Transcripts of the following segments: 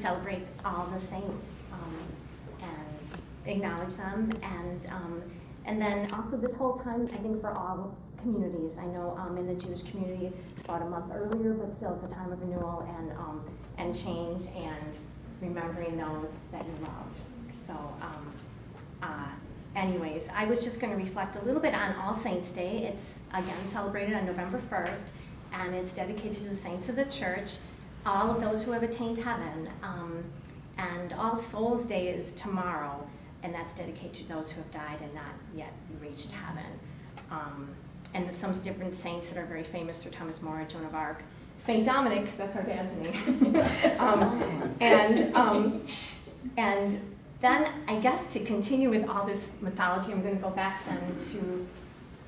celebrate all the saints and acknowledge them, and then also this whole time, I think for all communities, I know in the Jewish community it's about a month earlier, but still it's a time of renewal and change and remembering those that you love. So anyways, I was just going to reflect a little bit on All Saints Day. It's again celebrated on November 1st, and it's dedicated to the saints of the church, all of those who have attained heaven, and All Souls Day is tomorrow, and that's dedicated to those who have died and not yet reached heaven. And there's some different saints that are very famous: Sir Thomas More, Joan of Arc, Saint Dominic, that's our dad's name. And then I guess to continue with all this mythology, I'm going to go back then to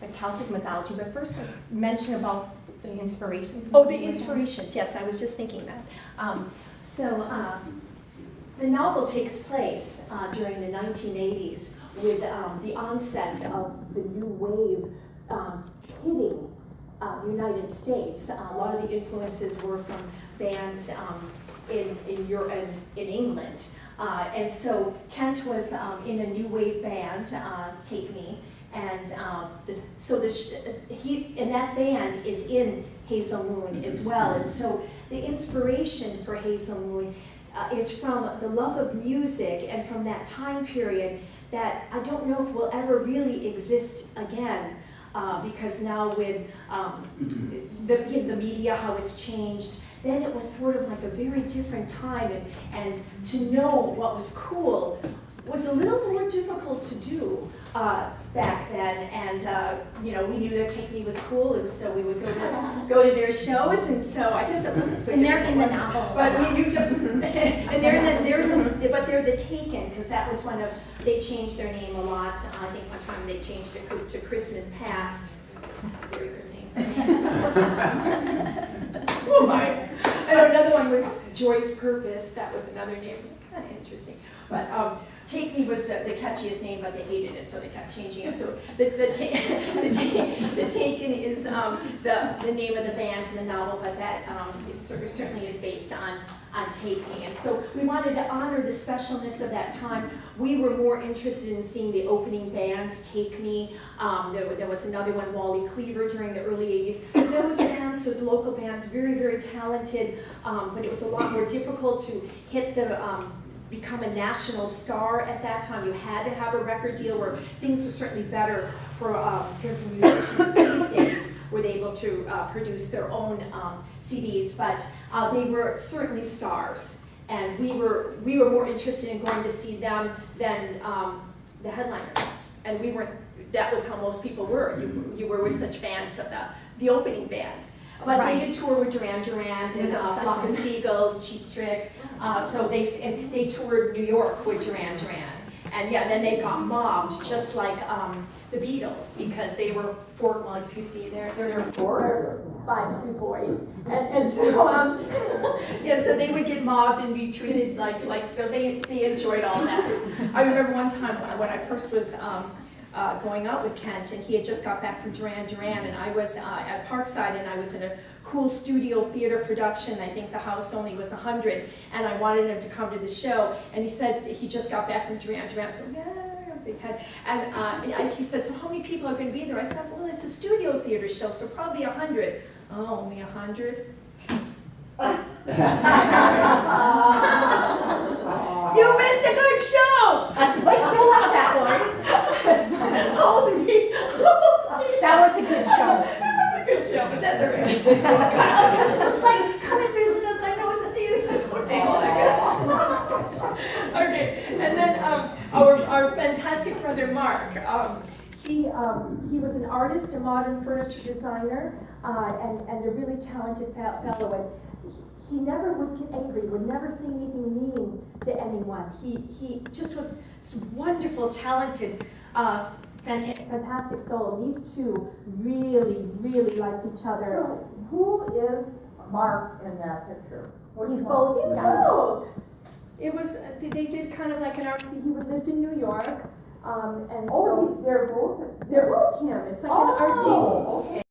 the Celtic mythology, but first let's mention about the inspirations. Oh, the inspirations, yes, I was just thinking that. The novel takes place during the 1980s with the onset of the new wave hitting the United States. A lot of the influences were from bands in Europe and in England. And so Kent was in a new wave band, Take Me, and and that band is in Hazel Moon as well. And so the inspiration for Hazel Moon is from the love of music and from that time period that I don't know if will ever really exist again, because now with the media, how it's changed, then it was sort of like a very different time, and to know what was cool was a little more difficult to do back then. And we knew that Take Me was cool, and so we would go to their shows, and so I guess it wasn't so and difficult. they're in the novel. But they're the Taken, because that was one of, they changed their name a lot. I think one time they changed it to Christmas Past. Very good name. Oh my! And another one was Joy's Purpose. That was another name, kind of interesting. But Take Me was the catchiest name, but they hated it, so they kept changing it. So the Taken is the name of the band in the novel, but that certainly is based on Take Me. And so we wanted to honor the specialness of that time. We were more interested in seeing the opening bands, Take Me. There was another one, Wally Cleaver, during the early 80s. Those bands, those local bands, very, very talented, but it was a lot more difficult to hit the become a national star at that time. You had to have a record deal, where things were certainly better for musicians these days, were they able to produce their own CDs, but they were certainly stars, and we were more interested in going to see them than the headliners, and we weren't. That was how most people were. You were such fans of the opening band. But right. They did tour with Duran Duran and Flock of Seagulls, Cheap Trick. So they toured New York with Duran Duran. And yeah, then they got mobbed, just like the Beatles, because they were well, if you see there were 5 boys. And so, so they would get mobbed and be treated like so they enjoyed all that. I remember one time when I first was going out with Kent, and he had just got back from Duran Duran, and I was at Parkside, and I was in a cool studio theater production. I think the house only was 100, and I wanted him to come to the show, and he said he just got back from Duran Duran, so yeah, big head. And he said, so how many people are going to be there? I said, well, it's a studio theater show, so probably 100. Oh, only 100? You missed a good show! What show was that, Lori? Hold me. That was a good show. That was a good show, but that's all right. It's like, come and visit us. I know it's a theater. Don't take all that good. Okay, and then our fantastic brother Mark. He was an artist, a modern furniture designer, and a really talented fellow. And he never would get angry, would never say anything mean to anyone. He just was this wonderful, talented, fantastic soul. And these two really, really liked each other. So, who is Mark in that picture? He's both. He's both. It was, they did kind of like an artsy, he lived in New York, and so. They're both? They're both him. It's like an artsy. Oh, okay.